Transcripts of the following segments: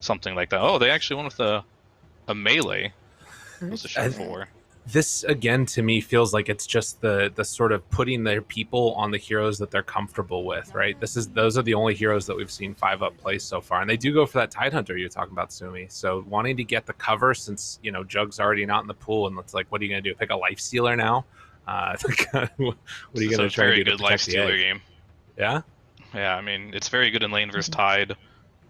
something like that. Oh, they actually went with a melee position for. This again to me feels like it's just the sort of putting their people on the heroes that they're comfortable with, right? Those are the only heroes that we've seen 5-up play so far, and they do go for that Tidehunter you're talking about, Sumi. So wanting to get the cover since Jug's already not in the pool, and it's like, what are you going to do? Pick a Lifestealer now? What are you going to try and do to protect the egg? Game. Yeah. Yeah, I mean it's very good in lane versus Tide.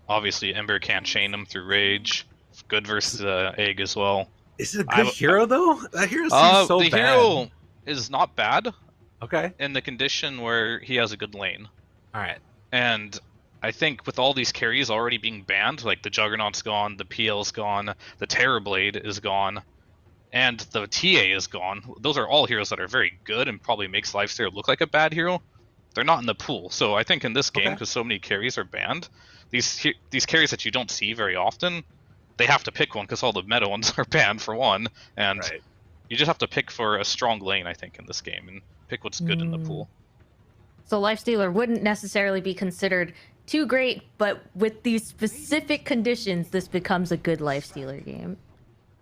Obviously, Ember can't chain him through Rage. Good versus Egg as well. Is it a good hero though? That hero seems so bad. The hero is not bad. Okay. In the condition where he has a good lane. All right. And I think with all these carries already being banned, like the Juggernaut's gone, the PL's gone, the Terrorblade is gone, and the TA is gone. Those are all heroes that are very good and probably makes Lifestealer look like a bad hero. They're not in the pool. So I think in this game, because so many carries are banned, these carries that you don't see very often, they have to pick one because all the meta ones are banned for one, and you just have to pick for a strong lane, I think, in this game, and pick what's good in the pool. So Lifestealer wouldn't necessarily be considered too great, but with these specific conditions, this becomes a good Lifestealer game.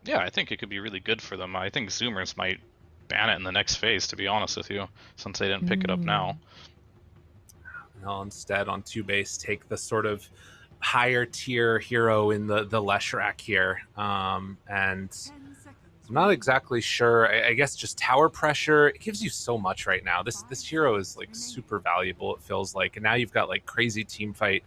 Yeah, I think it could be really good for them. I think Zoomers might ban it in the next phase, to be honest with you, since they didn't pick it up now. I'll instead on TOOBASED take the sort of higher tier hero in the Leshrac here, and I'm not exactly sure. I guess just tower pressure, it gives you so much right now. This hero is like super valuable, it feels like, and now you've got like crazy team fight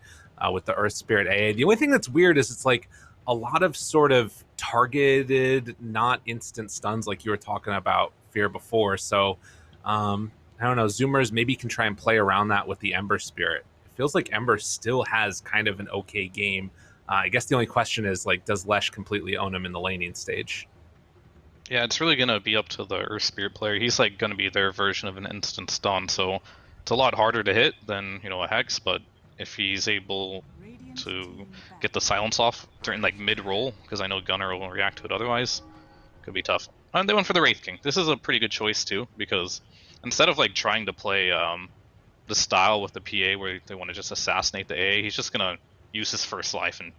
with the Earth Spirit AA. The only thing that's weird is it's like a lot of sort of targeted, not instant stuns like you were talking about Fear before. So I don't know, Zoomers maybe can try and play around that with the Ember Spirit. Feels like Ember still has kind of an okay game. I guess the only question is, like, does Lesh completely own him in the laning stage? Yeah, it's really going to be up to the Earth Spirit player. He's like going to be their version of an instant stun, so it's a lot harder to hit than, a Hex, but if he's able to get the silence off during like mid-roll, because I know Gunner will react to it otherwise, could be tough. And they went for the Wraith King. This is a pretty good choice too, because instead of like trying to play the style with the PA where they want to just assassinate the A, he's just gonna use his first life and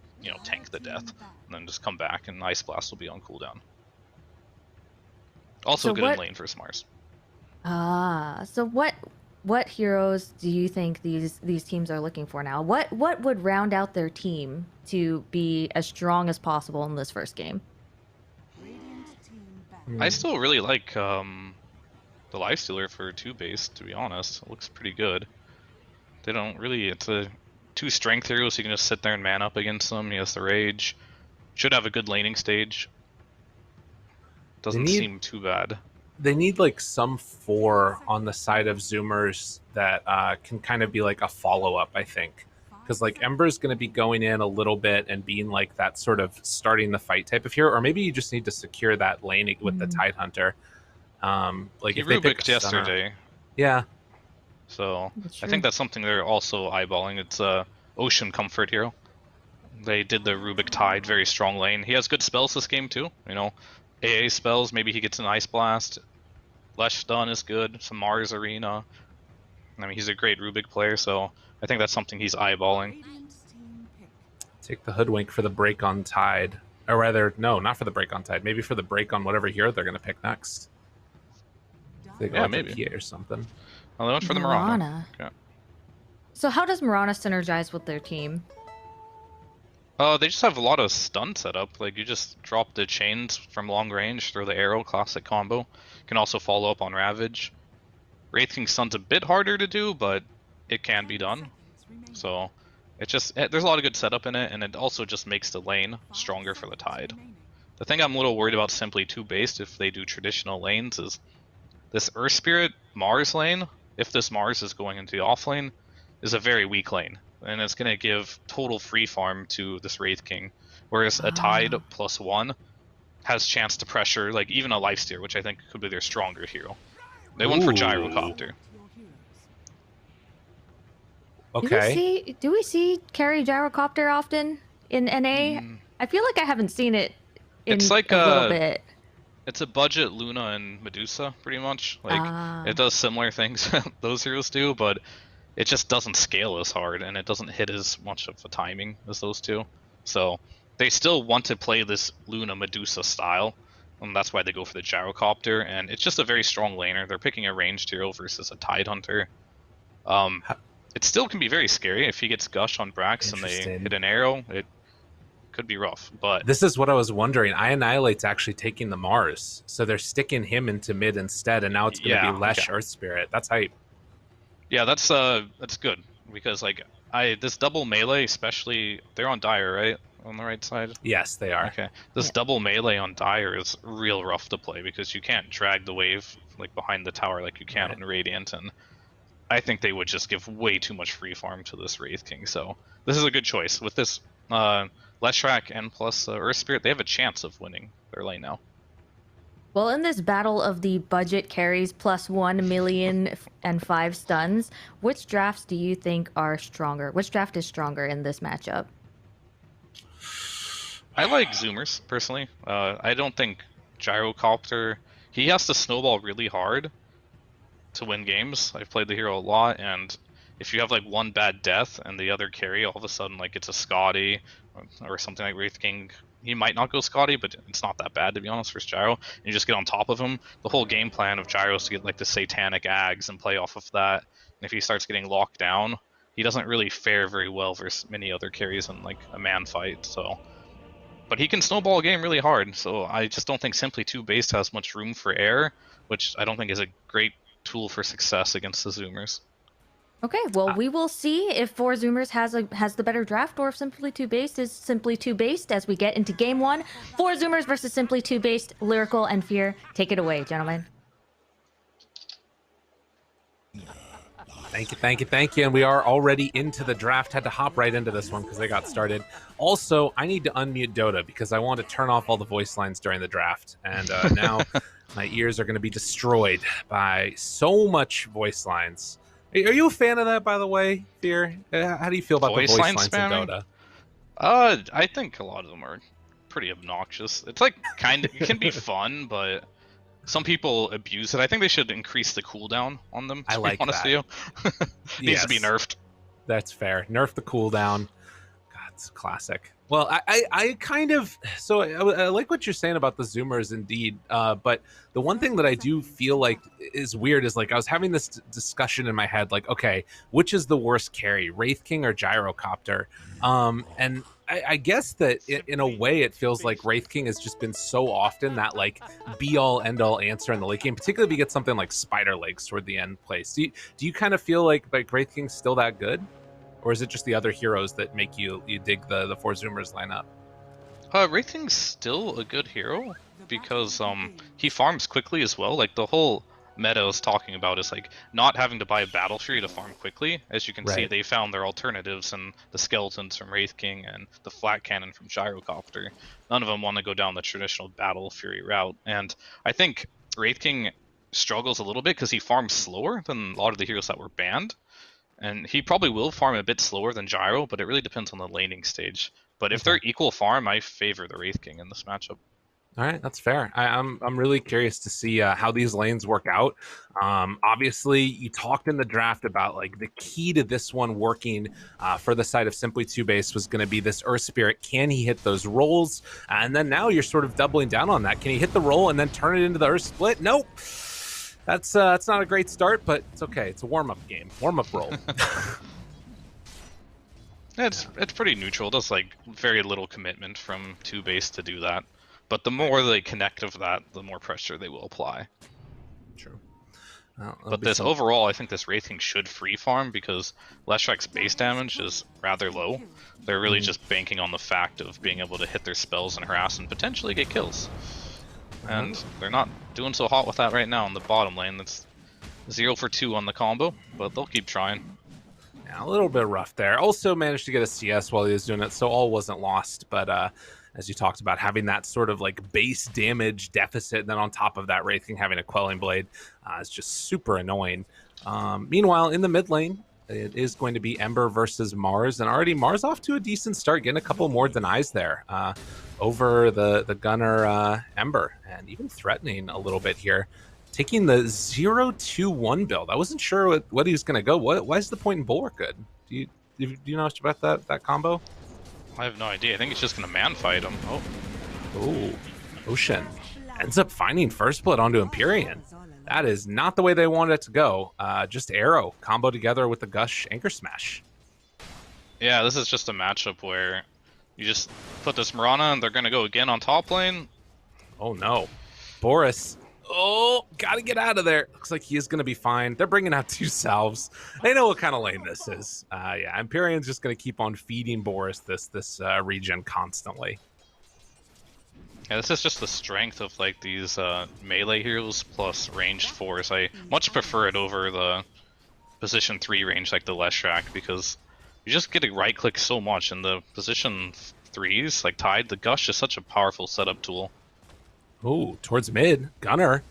tank the death, and then just come back and Ice Blast will be on cooldown. Also good in lane for Mars. So what heroes do you think these teams are looking for now? What would round out their team to be as strong as possible in this first game? I still really like the Lifestealer for TOOBASED, to be honest. It looks pretty good. They don't really... It's a 2 strength hero, so you can just sit there and man up against them. He has the Rage. Should have a good laning stage. Doesn't seem too bad. They need like some 4 on the side of Zoomers that can kind of be like a follow-up, I think. Because like Ember's going to be going in a little bit and being like that sort of starting the fight type of hero, or maybe you just need to secure that lane with the Tidehunter. Like he if they picked yesterday. Yeah. So I think that's something they're also eyeballing. It's Ocean Comfort hero. They did the Rubik Tide, very strong lane. He has good spells this game too. AA spells, maybe he gets an Ice Blast. Lesh Stun is good, some Mars Arena. I mean, he's a great Rubik player, so I think that's something he's eyeballing. Take the Hoodwink for the break on Tide. Or rather, no, not for the break on Tide. Maybe for the break on whatever hero they're going to pick next. They go maybe. PA or something. Well, they went for the Mirana. Okay. So how does Mirana synergize with their team? They just have a lot of stun set up. Like, you just drop the chains from long range, throw the arrow, classic combo. You can also follow up on Ravage. Wraith King Stun's a bit harder to do, but it can be done. So, there's a lot of good setup in it, and it also just makes the lane stronger for the Tide. The thing I'm a little worried about simply TOOBASED if they do traditional lanes is this Earth Spirit Mars lane, if this Mars is going into the off lane, is a very weak lane. And it's going to give total free farm to this Wraith King. Whereas a Tide +1 has chance to pressure, like, even a Lifestealer, which I think could be their stronger hero. They went for Gyrocopter. Okay. Do we see carry Gyrocopter often in NA? I feel like I haven't seen it in it's like a little bit. It's a budget Luna and Medusa, pretty much. Like, it does similar things those heroes do, but it just doesn't scale as hard, and it doesn't hit as much of a timing as those two. So they still want to play this Luna Medusa style, and that's why they go for the Gyrocopter, and it's just a very strong laner. They're picking a ranged hero versus a Tide Hunter. It still can be very scary if he gets Gush on Brax and they hit an arrow. It could be rough, but this is what I was wondering. Annihilate's actually taking the Mars, so they're sticking him into mid instead, and now it's going to be Lesh Earth Spirit. That's hype. Yeah, that's good because like this double melee, especially they're on Dire, right? On the right side? Yes, they are. Okay. This double melee on Dire is real rough to play because you can't drag the wave like behind the tower like you can on Radiant, and I think they would just give way too much free farm to this Wraith King. So this is a good choice. With this Leshrac and plus Earth Spirit, they have a chance of winning their lane now. Well, in this battle of the budget carries plus 1 million and 5 stuns, which drafts do you think are stronger? Which draft is stronger in this matchup? I like Zoomers, personally. I don't think Gyrocopter... He has to snowball really hard to win games. I've played the hero a lot, and if you have like one bad death and the other carry, all of a sudden like it's a Scotty or something like Wraith King, he might not go Scotty, but it's not that bad to be honest for Gyro. And you just get on top of him. The whole game plan of Gyro is to get like the Satanic Ags and play off of that. And if he starts getting locked down, he doesn't really fare very well versus many other carries in like a man fight. So, but he can snowball a game really hard. So I just don't think Simply 2 Based has much room for error, which I don't think is a great tool for success against the Zoomers. Okay, well, we will see if 4 Zoomers has the better draft, or if Simply 2 Based is Simply 2 Based as we get into game 1. 4 Zoomers versus Simply 2 Based, Lyrical and Fear. Take it away, gentlemen. Thank you. And we are already into the draft. Had to hop right into this one because they got started. Also, I need to unmute Dota because I want to turn off all the voice lines during the draft. And now my ears are going to be destroyed by so much voice lines. Are you a fan of that, by the way, Fear? How do you feel about the voice lines in Dota? I think a lot of them are pretty obnoxious. It's like it can be fun, but some people abuse it. I think they should increase the cooldown on them, to be honest with you. Needs to be nerfed. That's fair. Nerf the cooldown. God, it's classic. Well, I kind of... So I like what you're saying about the Zoomers, indeed. But the one thing that I do feel like is weird is, like, I was having this discussion in my head, like, okay, which is the worst carry, Wraith King or Gyrocopter? And I guess that in a way it feels like Wraith King has just been so often that, like, be-all, end-all answer in the late game, particularly if you get something like Spider Legs toward the end place. Do you kind of feel like Wraith King's still that good? Or is it just the other heroes that make you dig the 4 Zoomers lineup? Wraith King's still a good hero because he farms quickly as well. Like the whole meta I was talking about is like not having to buy a Battle Fury to farm quickly. As you can see, they found their alternatives in the skeletons from Wraith King and the flat cannon from Gyrocopter. None of them want to go down the traditional Battle Fury route, and I think Wraith King struggles a little bit because he farms slower than a lot of the heroes that were banned. And he probably will farm a bit slower than Gyro, but it really depends on the laning stage. But if they're equal farm, I favor the Wraith King in this matchup. All right, that's fair. I'm really curious to see how these lanes work out. Obviously, you talked in the draft about like the key to this one working for the side of Simply 2 Base was going to be this Earth Spirit. Can he hit those rolls? And then now you're sort of doubling down on that. Can he hit the roll and then turn it into the Earth Split? Nope. That's not a great start, but it's okay. It's a warm-up game. Warm-up roll. It's pretty neutral. It does like very little commitment from 2 Base to do that. But the more they connect of that, the more pressure they will apply. True. But this overall, I think this Wraith King should free farm because Leshrac's base damage is rather low. They're really just banking on the fact of being able to hit their spells and harass and potentially get kills. And they're not doing so hot with that right now in the bottom lane. That's 0 for 2 on the combo, but they'll keep trying. Yeah, a little bit rough there. Also managed to get a CS while he was doing it, so all wasn't lost. But as you talked about, having that sort of like base damage deficit, and then on top of that, Wraith King having a Quelling Blade is just super annoying. Meanwhile, in the mid lane, it is going to be Ember versus Mars, and already Mars off to a decent start, getting a couple more denies there over the gunner Ember, and even threatening a little bit here. Taking the 0-2-1 build. I wasn't sure what he was going to go. Why is the point in Bulwark good? Do you know much about that combo? I have no idea. I think he's just gonna man fight him. Oh, Ooh, Ocean ends up finding first blood onto Empyrean. That is not the way they wanted it to go. Just arrow combo together with the Gush Anchor Smash. yeah. This is just a matchup where you just put this Mirana and they're gonna go again on top lane. Oh no, Boris. Oh, gotta get out of there. Looks like he is gonna be fine. They're bringing out 2 salves. They know what kind of lane this is. Yeah, Empyrean's just gonna keep on feeding Boris this regen constantly. Yeah, this is just the strength of like these melee heroes plus ranged force. I much prefer it over the position 3 range like the Leshrac, because you just get to right click so much, and the position 3s like Tide, the Gush is such a powerful setup tool. Ooh, towards mid, Gunnar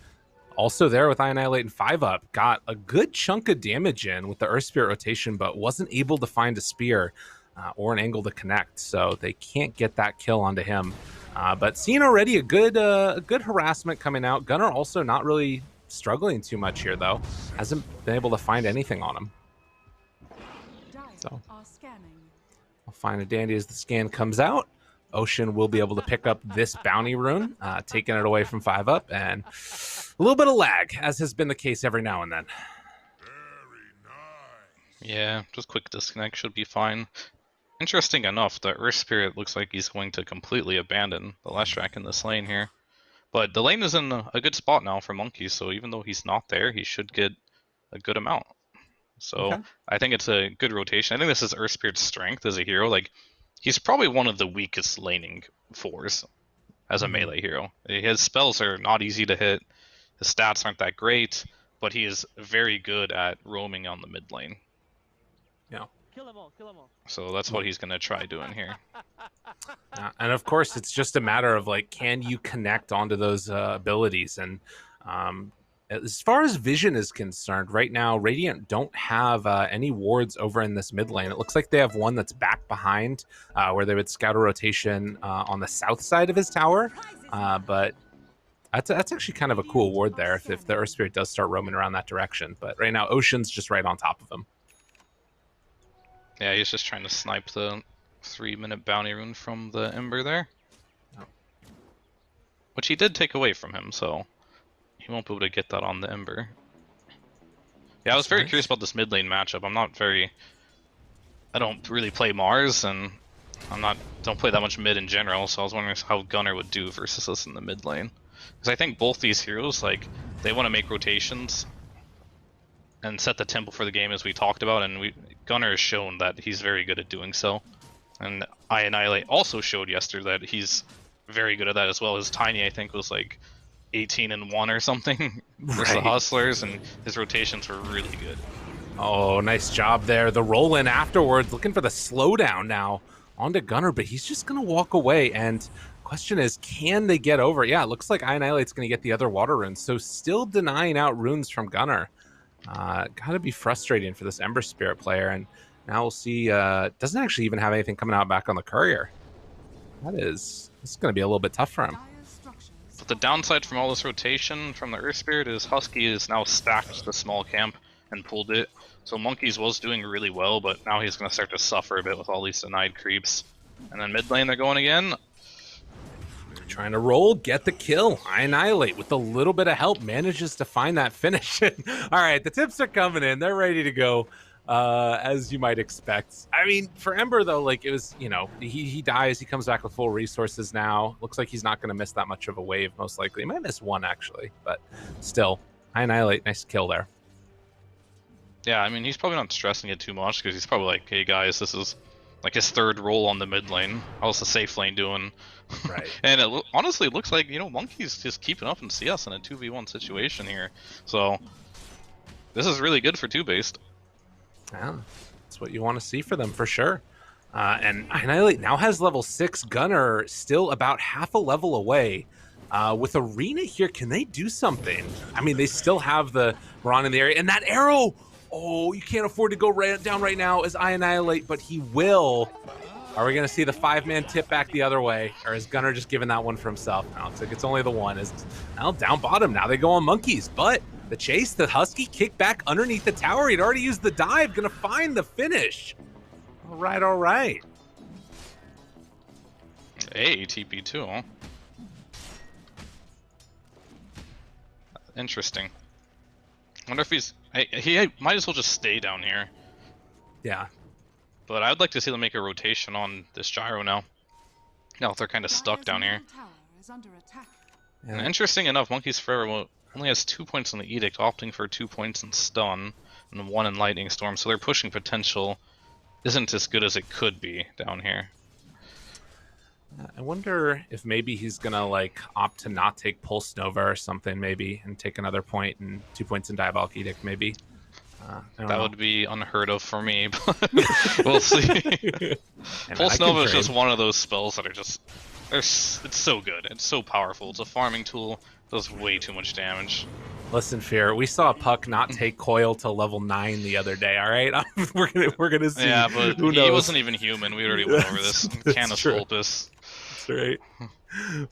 also there with Annihilate and 5-up. Got a good chunk of damage in with the Earth Spirit rotation, but wasn't able to find a spear or an angle to connect, so they can't get that kill onto him. But seeing already a good harassment coming out. Gunnar also not really struggling too much here, though. Hasn't been able to find anything on him. So I'll find a dandy as the scan comes out. Ocean will be able to pick up this bounty rune, taking it away from 5-up, and a little bit of lag, as has been the case every now and then. Yeah, just quick disconnect should be fine. Interesting enough, the Earth Spirit looks like he's going to completely abandon the Leshrac in this lane here. But the lane is in a good spot now for Monkey, so even though he's not there, he should get a good amount. So Okay. I think it's a good rotation. I think this is Earth Spirit's strength as a hero. Like, he's probably one of the weakest laning 4s as a melee hero. His spells are not easy to hit, his stats aren't that great, but he is very good at roaming on the mid lane. Yeah. So that's what he's going to try doing here. And of course, it's just a matter of like, can you connect onto those abilities? And as far as vision is concerned, right now, Radiant don't have any wards over in this mid lane. It looks like they have one that's back behind, where they would scout a rotation on the south side of his tower. But that's actually kind of a cool ward there if the Earth Spirit does start roaming around that direction. But right now, Ocean's just right on top of him. Yeah, he's just trying to snipe the 3-minute bounty rune from the Ember there. Oh. Which he did take away from him, so he won't be able to get that on the Ember. Yeah, I was very curious about this mid lane matchup. I don't really play Mars, and don't play that much mid in general, so I was wondering how Gunnar would do versus us in the mid lane. Because I think both these heroes, like, they want to make rotations and set the tempo for the game, as we talked about, and Gunnar has shown that he's very good at doing so. And Annihilate also showed yesterday that he's very good at that as well. His Tiny, I think, was like 18-1 or something versus the Hustlers, and his rotations were really good. Oh, nice job there. The roll in afterwards, looking for the slowdown now onto Gunnar, but he's just going to walk away. And question is, can they get over? Yeah, it looks like Annihilate's going to get the other water runes, so still denying out runes from Gunnar. Gotta be frustrating for this Ember Spirit player. And now we'll see, doesn't actually even have anything coming out back on the courier. This is going to be a little bit tough for him. But the downside from all this rotation from the Earth Spirit is Husky is now stacked the small camp and pulled it. So Monkeys was doing really well, but now he's going to start to suffer a bit with all these denied creeps. And then mid lane they're going again. Trying to roll, get the kill. Annihilate with a little bit of help manages to find that finish. All right, the tips are coming in. They're ready to go, as you might expect. I mean, for Ember, though, like, it was, you know, he dies. He comes back with full resources now. Looks like he's not going to miss that much of a wave, most likely. He might miss one, actually, but still. Annihilate, nice kill there. Yeah, I mean, he's probably not stressing it too much, because he's probably like, hey guys, this is like his third roll on the mid lane. How's the safe lane doing? Right. And it honestly looks like, you know, Monkey's just keeping up in CS in a 2v1 situation here. So this is really good for TOOBASED. Yeah, that's what you want to see for them for sure. And Annihilate now has level 6. Gunnar still about half a level away. With Arena here, can they do something? I mean, they still have the Ron in the area. And that arrow! Oh, you can't afford to go down right now as I Annihilate, but he will. Are we going to see the 5-man tip back the other way? Or is Gunnar just giving that one for himself? No, looks like it's only the one. Well, down bottom. Now they go on Monkeys. But the chase, the Husky kick back underneath the tower. He'd already used the dive. Going to find the finish. All right, all right. A TP too, huh? Interesting. Wonder if he might as well just stay down here. Yeah. But I'd like to see them make a rotation on this gyro now. Now they're kind of stuck down here. And interesting enough, Monkeys Forever only has 2 points on the Edict, opting for 2 points in Stun and 1 in Lightning Storm, so their pushing potential isn't as good as it could be down here. I wonder if maybe he's gonna like opt to not take Pulse Nova or something, maybe, and take another point and 2 points in Diabolic Edict, maybe. That would be unheard of for me, but we'll see. Pulse Nova is just one of those spells that are just... It's so good. It's so powerful. It's a farming tool. Does way too much damage. Listen, Fear, we saw Puck not take Coil till level 9 the other day, alright? we're gonna see. Yeah, but who knows? He wasn't even human. We already went over this. Canis Vulpus. That's right.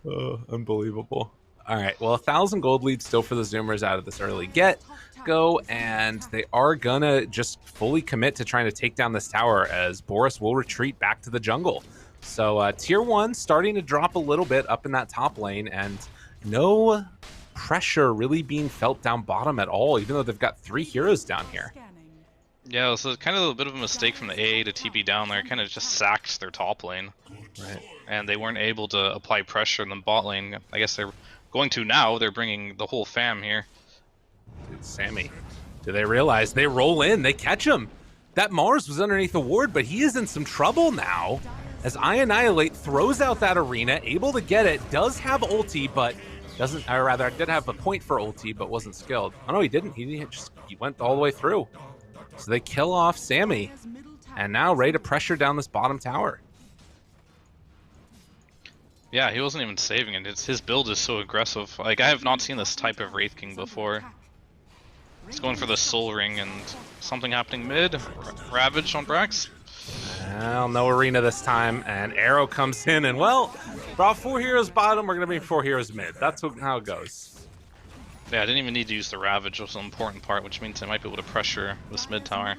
Oh, unbelievable. Alright, well, 1,000 gold lead still for the Zoomers out of this early get-go, and they are gonna just fully commit to trying to take down this tower as Boris will retreat back to the jungle. So tier 1 starting to drop a little bit up in that top lane, and no pressure really being felt down bottom at all, even though they've got 3 heroes down here. Yeah, so kind of a bit of a mistake from the AA to TP down there. Kind of just sacked their top lane. Right. And they weren't able to apply pressure in the bot lane. I guess they're going to now. They're bringing the whole fam here. Dude, Sammy, do they realize they roll in, they catch him? That Mars was underneath the ward, but he is in some trouble now. As I Annihilate throws out that arena, able to get it, does have ulti, but doesn't, or rather, did have a point for ulti, but wasn't skilled. Oh no, he didn't. He went all the way through. So they kill off Sammy, and now ready to pressure down this bottom tower. Yeah, he wasn't even saving it. His build is so aggressive. Like, I have not seen this type of Wraith King before. He's going for the Soul Ring and something happening mid. Ravage on Brax. Well, no arena this time, and Arrow comes in, and well, brought 4 heroes bottom, we're going to bring 4 heroes mid. That's how it goes. Yeah, I didn't even need to use the Ravage, which was an important part, which means I might be able to pressure this mid tower.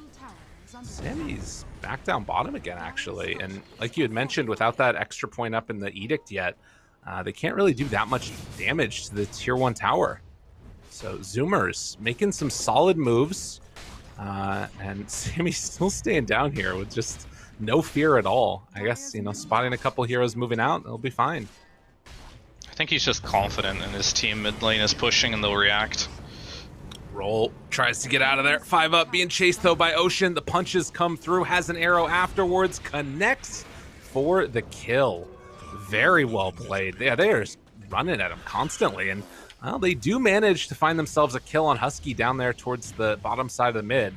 Sammy's back down bottom again, actually, and like you had mentioned, without that extra point up in the Edict yet, they can't really do that much damage to the tier 1 tower. So Zoomers making some solid moves, and Sammy's still staying down here with just no fear at all. I guess, you know, spotting a couple heroes moving out, they'll be fine. I think he's just confident in his team. Mid lane is pushing and they'll react. Roll tries to get out of there. 5 up, being chased though by Ocean. The punches come through, has an arrow afterwards, connects for the kill. Very well played. Yeah, they are just running at him constantly, and well, they do manage to find themselves a kill on Husky down there towards the bottom side of the mid.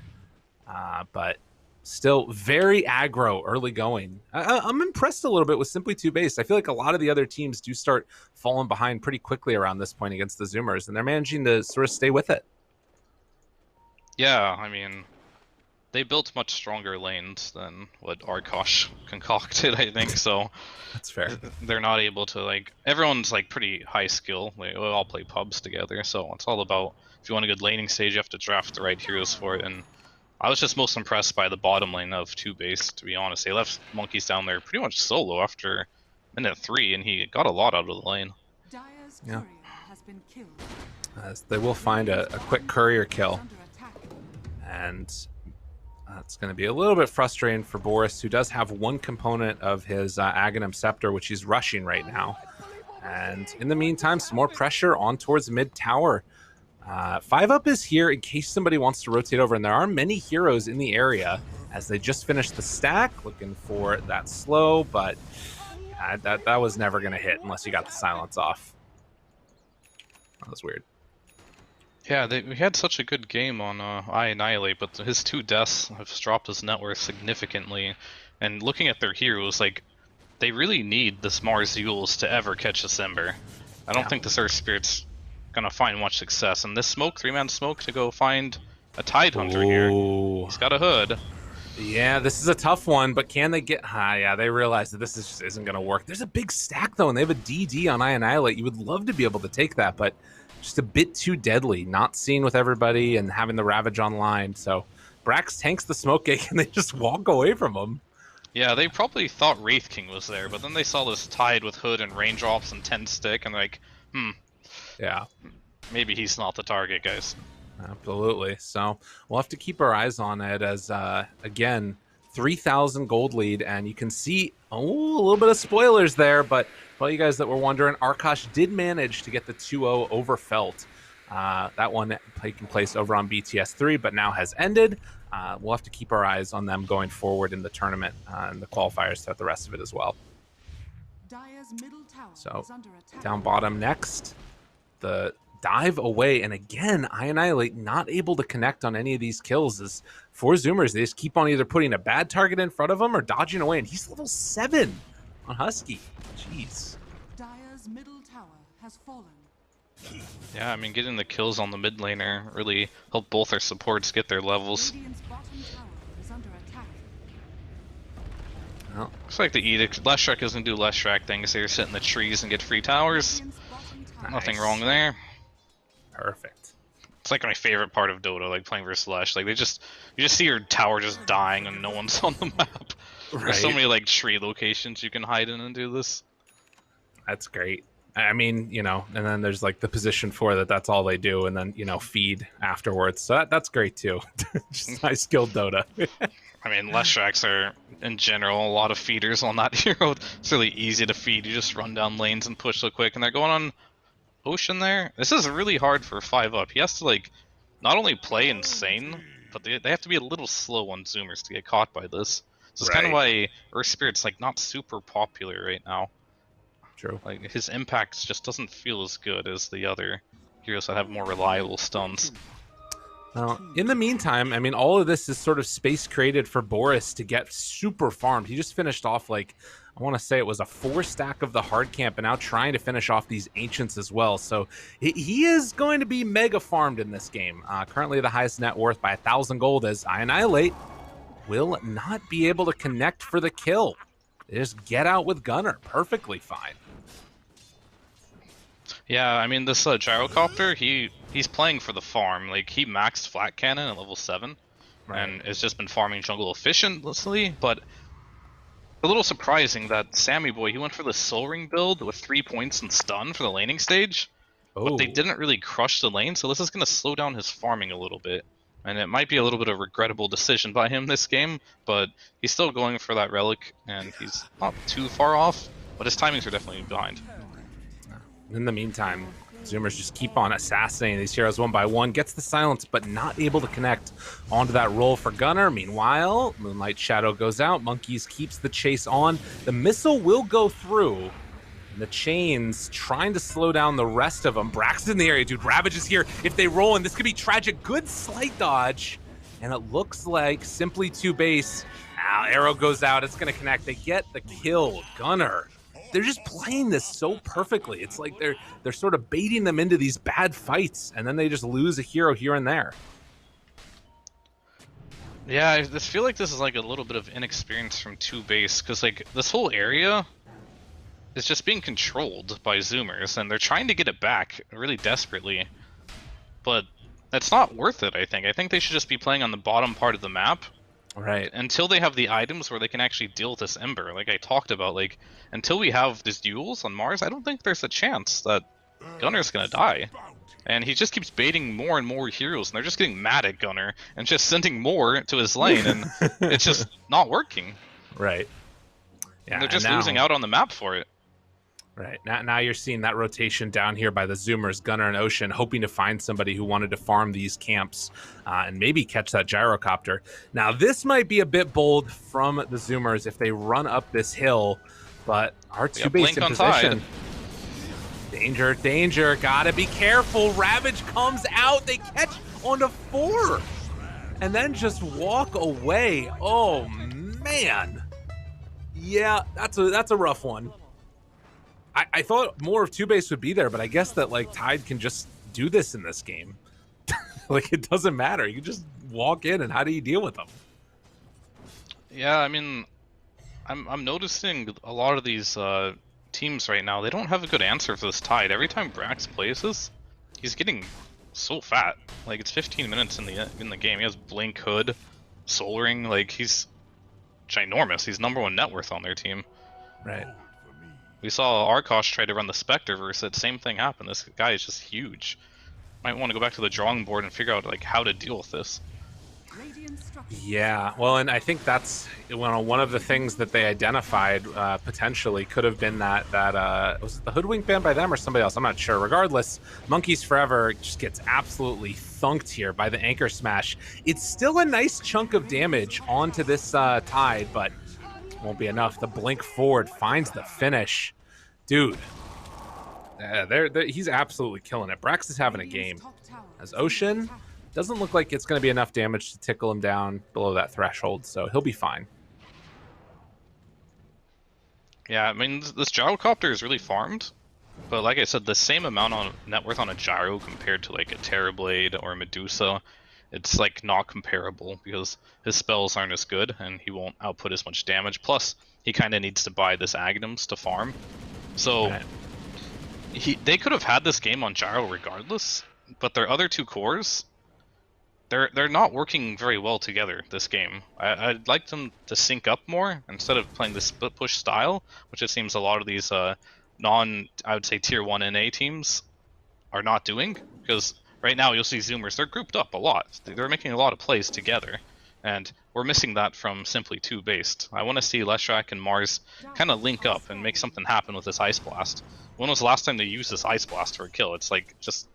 But still very aggro early going. I'm impressed a little bit with Simply 2Based. I feel like a lot of the other teams do start falling behind pretty quickly around this point against the Zoomers, and they're managing to sort of stay with it. Yeah, I mean, they built much stronger lanes than what Arkosh concocted, I think, so... That's fair. They're not able to, like... Everyone's, like, pretty high skill. We all play pubs together, so it's all about... If you want a good laning stage, you have to draft the right heroes for it, and... I was just most impressed by the bottom lane of TOOBASED, to be honest. They left Monkeys down there pretty much solo after minute 3, and he got a lot out of the lane. Yeah. They will find a quick courier kill. And that's going to be a little bit frustrating for Boris, who does have one component of his Aghanim Scepter, which he's rushing right now. And in the meantime, some more pressure on towards mid tower. 5 up is here in case somebody wants to rotate over, and there are many heroes in the area as they just finished the stack, looking for that slow, but that was never going to hit unless you got the silence off. That was weird. Yeah, we had such a good game on I Annihilate, but his 2 deaths have dropped his net worth significantly. And looking at their heroes, like, they really need this Mars Yules to ever catch a Simber. I don't think this Earth Spirit's gonna find much success. And this smoke, 3-man smoke to go find a Tide Hunter here. He's got a hood. Yeah, this is a tough one, but can they get... yeah, they realize that this just isn't going to work. There's a big stack, though, and they have a DD on I Annihilate. You would love to be able to take that, but just a bit too deadly. Not seen with everybody and having the Ravage online. So Brax tanks the smoke gate, and they just walk away from him. Yeah, they probably thought Wraith King was there, but then they saw this Tide with Hood and Raindrops and 10 stick, and like, Yeah. maybe he's not the target, guys. Absolutely. So we'll have to keep our eyes on it as, again, 3,000 gold lead. And you can see, a little bit of spoilers there. But for all you guys that were wondering, Arkosh did manage to get the 2-0 over Felt. That one taking place over on BTS 3, but now has ended. We'll have to keep our eyes on them going forward in the tournament and the qualifiers throughout the rest of it as well. So down bottom next, the dive away, and again, Annihilate not able to connect on any of these kills. As for Zoomers, they just keep on either putting a bad target in front of him or dodging away, and he's level 7 on Husky. Jeez. Dire's middle tower has fallen. Yeah, I mean, getting the kills on the mid laner really helped both their supports get their levels. Radiant's bottom tower is under attack. Well, Looks like the Edict. Leshrac is gonna do Leshrac things here, sit in the trees and get free towers. Radiant's bottom tower Nothing Nice. wrong there. perfect. It's like my favorite part of Dota, like playing versus Lesh. Like you just see your tower just dying and no one's on the map. There's so Right. many like tree locations you can hide in and do this. That's great. I mean, you know, and then there's like the position 4 that's all they do, and then, you know, feed afterwards. So that's great too. Just high skilled Dota. I mean, Leshracs are, in general, a lot of feeders on that hero. It's really easy to feed. You just run down lanes and push so quick, and they're going on Ocean there. This is really hard for 5-up. He has to, like, not only play insane, but they have to be a little slow on Zoomers to get caught by this. So it's kind of why Earth Spirit's, like, not super popular right now. True. Like, his impact just doesn't feel as good as the other heroes that have more reliable stuns. Well, in the meantime, I mean, all of this is sort of space created for Boris to get super farmed. He just finished off, like, I want to say it was a 4 stack of the hard camp, and now trying to finish off these ancients as well. So he is going to be mega farmed in this game. Currently the highest net worth by 1,000 gold, as Annihilate will not be able to connect for the kill. They just get out with Gunner perfectly fine. Yeah, I mean, this gyrocopter, he's playing for the farm. Like, he maxed flat cannon at level 7, and has just been farming jungle efficiently, but a little surprising that Sammy Boy, he went for the Soul Ring build with 3 points and stun for the laning stage, but they didn't really crush the lane, so this is going to slow down his farming a little bit. And it might be a little bit of a regrettable decision by him this game, but he's still going for that relic, and he's not too far off, but his timings are definitely behind. In the meantime, Zoomers just keep on assassinating these heroes one by one, gets the silence, but not able to connect onto that roll for Gunner. Meanwhile, Moonlight Shadow goes out, Monkeys keeps the chase on. The missile will go through. The chains trying to slow down the rest of them. Braxton in the area, dude. Ravage is here. If they roll in, this could be tragic. Good slight dodge. And it looks like Simply 2 base. Arrow goes out. It's going to connect. They get the kill. Gunner. They're just playing this so perfectly. It's like they're sort of baiting them into these bad fights, and then they just lose a hero here and there. Yeah, I just feel like this is like a little bit of inexperience from 2 base, because like this whole area is just being controlled by Zoomers, and they're trying to get it back really desperately. But that's not worth it, I think. I think they should just be playing on the bottom part of the map. Right. Until they have the items where they can actually deal with this Ember. Like I talked about, like, until we have these duels on Mars, I don't think there's a chance that Gunner's gonna die. And he just keeps baiting more and more heroes, and they're just getting mad at Gunner and just sending more to his lane, and it's just not working. Right. Yeah, And they're just and now, losing out on the map for it. Right. Now you're seeing that rotation down here by the Zoomers, Gunner and Ocean, hoping to find somebody who wanted to farm these camps and maybe catch that gyrocopter. Now, this might be a bit bold from the Zoomers if they run up this hill, but R2 base in position. Danger, danger. Gotta be careful. Ravage comes out. They catch onto 4 and then just walk away. Oh, man. Yeah, that's a rough one. I thought more of 2 base would be there, but I guess that like Tide can just do this in this game. Like it doesn't matter. You can just walk in, and how do you deal with them? Yeah, I mean, I'm noticing a lot of these teams right now, they don't have a good answer for this Tide. Every time Brax plays this, he's getting so fat. Like it's 15 minutes in the game. He has Blink, Hood, Soul Ring. Like he's ginormous. He's #1 net worth on their team. Right. We saw Arkosh try to run the Spectre verse it. Same thing happened. This guy is just huge. Might want to go back to the drawing board and figure out like how to deal with this. Yeah, well, and I think that's one of the things that they identified potentially could have been that was it the Hoodwink ban by them or somebody else? I'm not sure. Regardless, Monkeys Forever just gets absolutely thunked here by the anchor smash. It's still a nice chunk of damage onto this Tide, but won't be enough. The blink forward finds the finish, dude. He's absolutely killing it. Brax is having a game. As Ocean doesn't look like it's going to be enough damage to tickle him down below that threshold, so he'll be fine. Yeah, I mean, this gyrocopter is really farmed, but like I said, the same amount on net worth on a gyro compared to like a Terrorblade or a Medusa, it's like not comparable because his spells aren't as good and he won't output as much damage. Plus, he kind of needs to buy this Aghanim's to farm. So Right. they could have had this game on gyro regardless, but their other two cores, they're not working very well together this game. I'd like them to sync up more instead of playing the split push style, which it seems a lot of these I would say tier 1 NA teams are not doing. Because right now you'll see Zoomers, they're grouped up a lot. They're making a lot of plays together, and we're missing that from Simply 2 based. I want to see Leshrac and Mars kind of link up and make something happen with this Ice Blast. When was the last time they used this Ice Blast for a kill? It's like just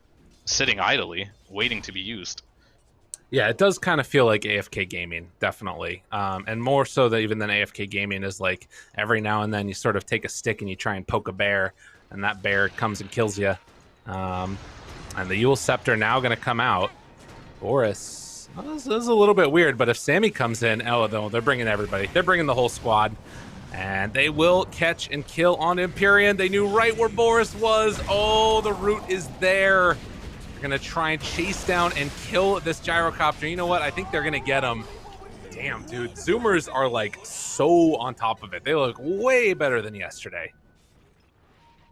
sitting idly, waiting to be used. Yeah, it does kind of feel like AFK gaming, definitely. And more so that even than AFK gaming is like every now and then you sort of take a stick and you try and poke a bear, and that bear comes and kills you. And the Yule Scepter now going to come out. Boris, well, this is a little bit weird, but if Sammy comes in, oh, no, they're bringing everybody. They're bringing the whole squad. And they will catch and kill on Empyrean. They knew right where Boris was. Oh, the root is there. They're going to try and chase down and kill this gyrocopter. You know what? I think they're going to get him. Damn, dude. Zoomers are like so on top of it. They look way better than yesterday.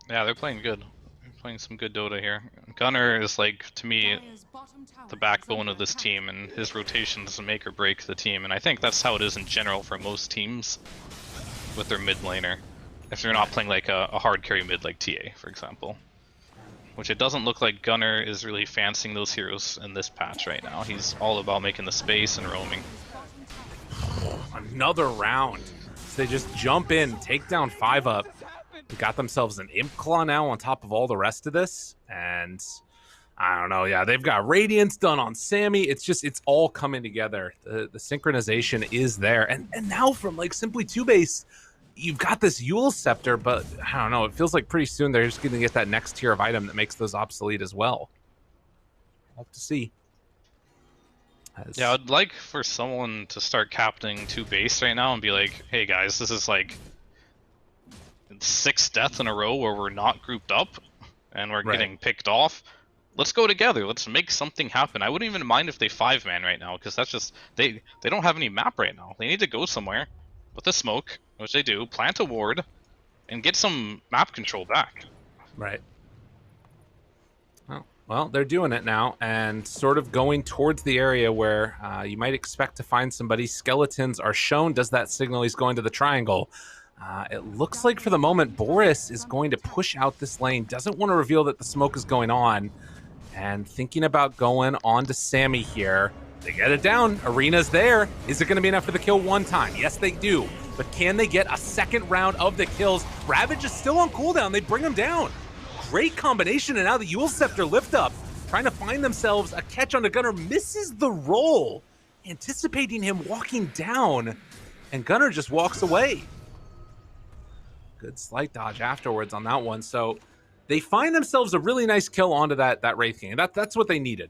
Yeah, they're playing good. They're playing some good Dota here. Gunnar is like, to me, the backbone of this team, and his rotations make or break the team. And I think that's how it is in general for most teams with their mid laner. If they're not playing like a hard carry mid like TA, for example. Which it doesn't look like Gunnar is really fancying those heroes in this patch right now. He's all about making the space and roaming. Another round. So they just jump in, take down 5 up. They got themselves an Imp Claw now on top of all the rest of this. And I don't know. Yeah, they've got Radiance done on Sammy. It's all coming together. The synchronization is there. And now from like Simply 2 base, you've got this Yule Scepter, but I don't know. It feels like pretty soon they're just going to get that next tier of item that makes those obsolete as well. We'll have to see. Yeah, I'd like for someone to start captaining 2 base right now and be like, hey guys, this is like 6 deaths in a row where we're not grouped up and we're getting picked off. Let's go together. Let's make something happen. I wouldn't even mind if they 5-man right now, because that's just they don't have any map right now. They need to go somewhere with the smoke, which they do, plant a ward, and get some map control back. Right. Well, they're doing it now, and sort of going towards the area where you might expect to find somebody. Skeletons are shown. Does that signal he's going to the triangle? It looks like for the moment, Boris is going to push out this lane. Doesn't want to reveal that the smoke is going on. And thinking about going on to Sammy here. They get it down. Arena's there. Is it going to be enough for the kill one time? Yes, they do. But can they get a second round of the kills? Ravage is still on cooldown. They bring him down. Great combination. And now the Yule Scepter lift up. Trying to find themselves a catch on the Gunnar. Misses the roll. Anticipating him walking down. And Gunnar just walks away. Good slight dodge afterwards on that one. So they find themselves a really nice kill onto that Wraith King. That's what they needed.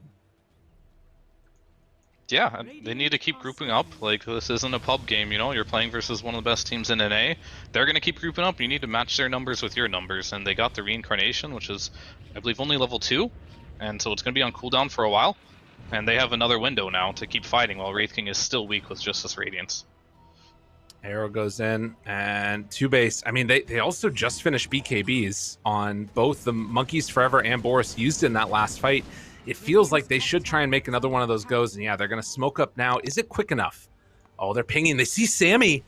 Yeah, they need to keep grouping up. Like, this isn't a pub game, you know? You're playing versus one of the best teams in NA. They're going to keep grouping up. You need to match their numbers with your numbers. And they got the Reincarnation, which is, I believe, only level 2. And so it's going to be on cooldown for a while. And they have another window now to keep fighting while Wraith King is still weak with just this Radiance. Arrow goes in, and 2 base. I mean, they also just finished BKBs on both the Monkeys Forever and Boris used in that last fight. It feels like they should try and make another one of those goes, and yeah, they're going to smoke up now. Is it quick enough? Oh, they're pinging. They see Sammy.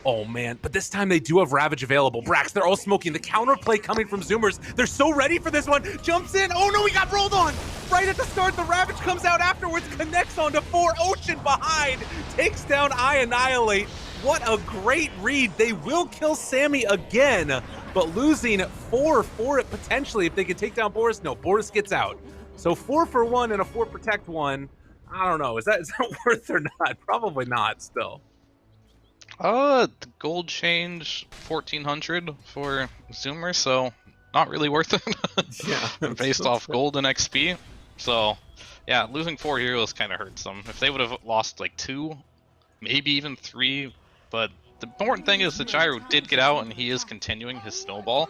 Oh, man. But this time they do have Ravage available. Brax, they're all smoking. The counterplay coming from Zoomers. They're so ready for this one. Jumps in. Oh, no, he got rolled on. Right at the start, the Ravage comes out afterwards, connects onto 4. Ocean behind. Takes down Annihilate. What a great read. They will kill Sammy again, but losing 4 for it potentially if they can take down Boris. No, Boris gets out. So 4 for 1 and a 4 protect 1. I don't know. Is that worth or not? Probably not still. The gold change 1400 for Zoomer, so not really worth it. Yeah. Based off gold and XP. So, yeah, losing 4 heroes kind of hurts them. If they would have lost like 2, maybe even 3, but the important thing is that Gyro did get out and he is continuing his snowball.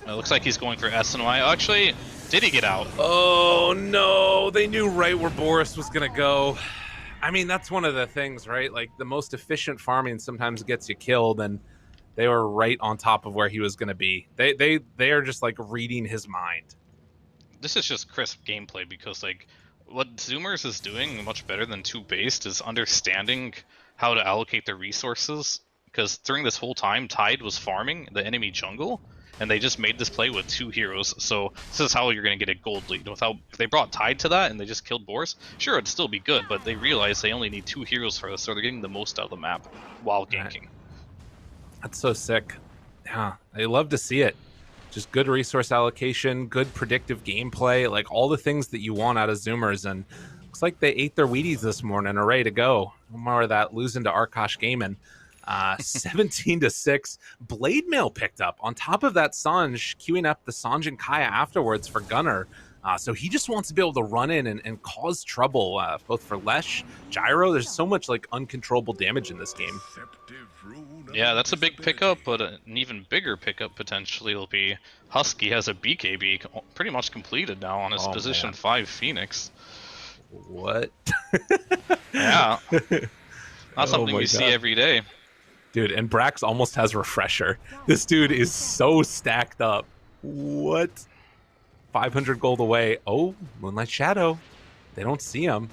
It looks like he's going for SNY. Actually, did he get out? Oh, no. They knew right where Boris was going to go. I mean, that's one of the things, right? Like, the most efficient farming sometimes gets you killed, and they were right on top of where he was going to be. They are just, like, reading his mind. This is just crisp gameplay because, like, what Zoomers is doing much better than TOOBASED is understanding how to allocate their resources. Because during this whole time, Tide was farming the enemy jungle, and they just made this play with 2 heroes. So this is how you're going to get a gold lead. Without, if they brought Tide to that and they just killed Boris, sure, it'd still be good, but they realize they only need 2 heroes for this, so they're getting the most out of the map while ganking. Right. That's so sick. Yeah, I love to see it. Just good resource allocation, good predictive gameplay, like all the things that you want out of Zoomers. And looks like they ate their Wheaties this morning and are ready to go. No more of that losing to Arkosh Gaming. 17-6. Blade Mail picked up. On top of that, Sanj queuing up the Sanj and Kaya afterwards for Gunner. So he just wants to be able to run in and cause trouble, both for Lesh, Gyro. There's so much like uncontrollable damage in this game. Yeah, that's a big pickup, but an even bigger pickup potentially will be Husky has a BKB pretty much completed now on his position 5 Phoenix. What? Yeah. Not something we see every day. Dude, and Brax almost has Refresher. This dude is so stacked up. What? 500 gold away. Oh, Moonlight Shadow. They don't see him.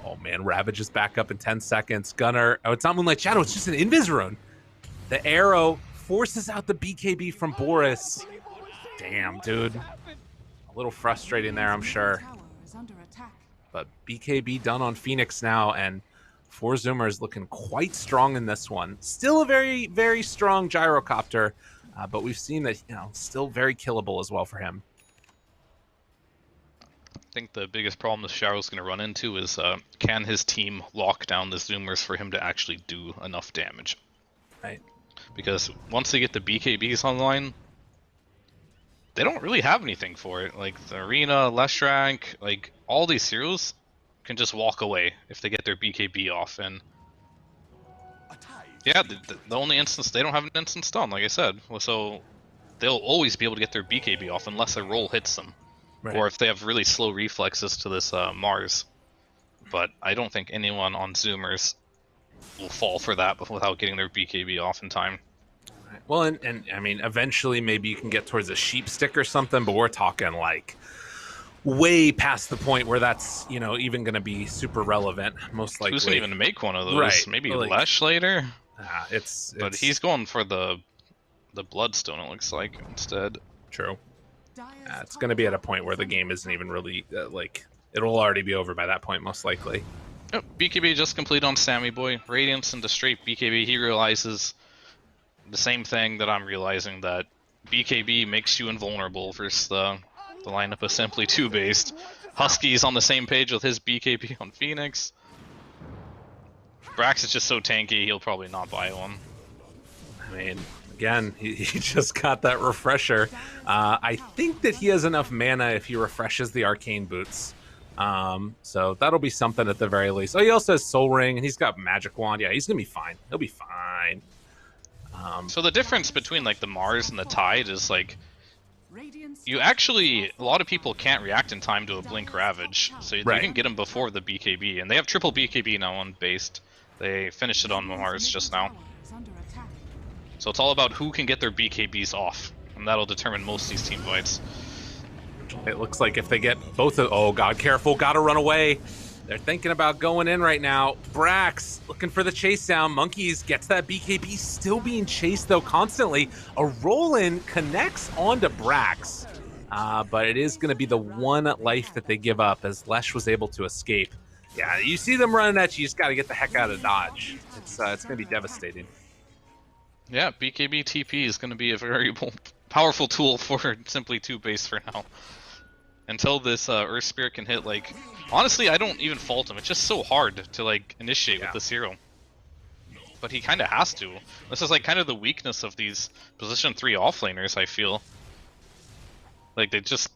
Oh, man. Ravage is back up in 10 seconds. Gunner. Oh, it's not Moonlight Shadow. It's just an Invis rune. The arrow forces out the BKB from Boris. Damn, dude. A little frustrating there, I'm sure. But BKB done on Phoenix now, and 4 Zoomers looking quite strong in this one. Still a very, very strong gyrocopter, but we've seen that, you know, still very killable as well for him. I think the biggest problem that Sharo's going to run into is can his team lock down the Zoomers for him to actually do enough damage? Right. Because once they get the BKBs online, they don't really have anything for it. Like the Arena, Leshrank, like all these heroes can just walk away if they get their BKB off. And yeah, the only instance they don't have an instant stun, like I said, so they'll always be able to get their BKB off unless a roll hits them. Right. Or if they have really slow reflexes to this Mars. But I don't think anyone on Zoomers will fall for that without getting their BKB off in time. Right. Well, and I mean, eventually maybe you can get towards a sheep stick or something, but we're talking like way past the point where that's, you know, even going to be super relevant, most likely. Who's going to even make one of those? Right. Maybe like, Lesh later? But he's going for the Bloodstone, it looks like, instead. True. It's going to be at a point where the game isn't even really, like, it'll already be over by that point, most likely. Yep, BKB just complete on Sammy Boy. Radiance into straight BKB. He realizes the same thing that I'm realizing, that BKB makes you invulnerable versus the lineup of simply TOOBASED. Husky's on the same page with his BKB on Phoenix. Brax is just so tanky, he'll probably not buy one. I mean, again, he just got that refresher. I think that he has enough mana if he refreshes the arcane boots. So that'll be something at the very least. Oh, he also has Soul Ring, and he's got Magic Wand. Yeah, he's gonna be fine. He'll be fine. So the difference between like the Mars and the Tide is like, you actually, a lot of people can't react in time to a Blink Ravage, so you can get them before the BKB, and they have triple BKB now on Based. They finished it on Mars just now. So it's all about who can get their BKBs off, and that'll determine most of these team fights. It looks like if they get both of... Oh, God, careful. Gotta run away. They're thinking about going in right now. Brax looking for the chase down. Monkeys gets that BKB, still being chased though constantly. A roll-in connects onto Brax, but it is going to be the one life that they give up as Lesh was able to escape. Yeah, you see them running at you, you just got to get the heck out of dodge. It's going to be devastating. Yeah, BKB TP is going to be a very powerful tool for Simply 2 base for now. Until this Earth Spirit can hit, like, honestly, I don't even fault him. It's just so hard to, like, initiate with this hero. But he kind of has to. This is, like, kind of the weakness of these position 3 offlaners, I feel. Like, they just...